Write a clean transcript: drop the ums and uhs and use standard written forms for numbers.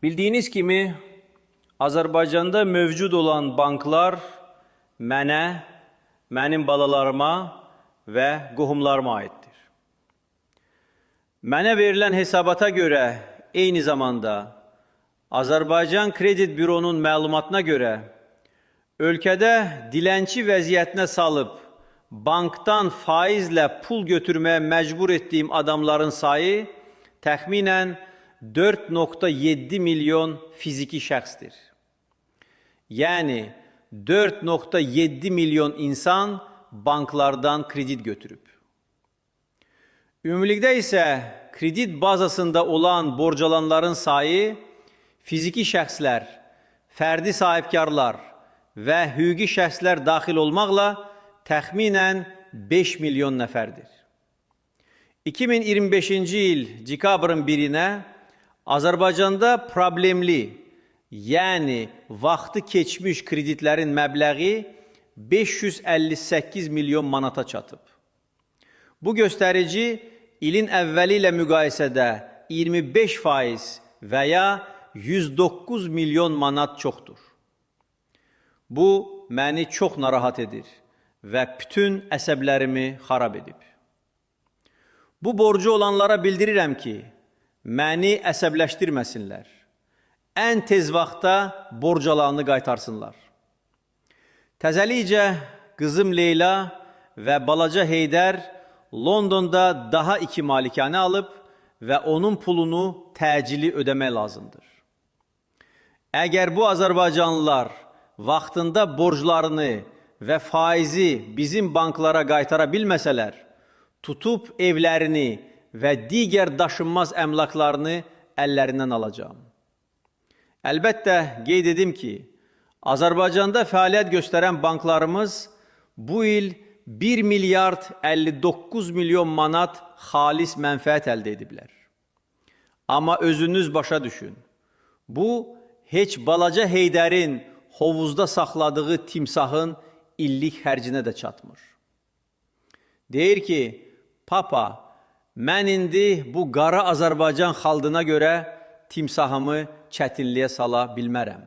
Bildiğiniz kimi Azərbaycanda mövcud olan banklar mənə, mənim balalarıma və qohumlarıma aiddir. Mənə verilən hesabata görə eyni zamanda Azərbaycan Kredit Büronun məlumatına görə ölkədə dilənçi vəziyyətinə salıb bankdan faizlə pul götürməyə məcbur etdiyim adamların sayı təxminən 4,7 milyon fiziki şəxsdir. Yəni 4,7 milyon insan banklardan kredit götürüb. Ümumilikdə isə kredit bazasında olan borcalanların sayı fiziki şəxslər, fərdi sahibkarlar və hüquqi şəxslər daxil olmaqla təxminən 5 milyon nəfərdir. 2025-ci il dekabrın 1-nə Azərbaycanda problemli, yəni vaxtı keçmiş kreditlərin məbləği 558 milyon manata çatıb. Bu göstərici ilin əvvəli ilə müqayisədə 25% və ya 109 milyon manat çoxdur. Bu, məni çox narahat edir və bütün əsəblərimi xarab edib. Bu borcu olanlara bildirirəm ki, məni əsəbləşdirməsinlər. Ən tez vaxtda borcalarını qaytarsınlar. Təzəlikcə qızım Leyla və balaca Heydər Londonda daha 2 malikanə alıb və onun pulunu təcili ödəmək lazımdır. Əgər bu Azərbaycanlılar vaxtında borclarını və faizi bizim banklara qaytara bilməsələr, tutub evlərini və digər daşınmaz əmlaklarını əllərindən alacağım. Əlbəttə, qeyd edim ki, Azərbaycanda fəaliyyət göstərən banklarımız bu il 1 milyard 59 milyon manat xalis mənfəət əldə ediblər. Amma özünüz başa düşün, bu, heç balaca Heydərin hovuzda saxladığı timsahın illik xərcinə də çatmır. Deyir ki, Papa, mən indi bu qara Azərbaycan xalqına görə timsahımı çətinliyə sala bilmərəm.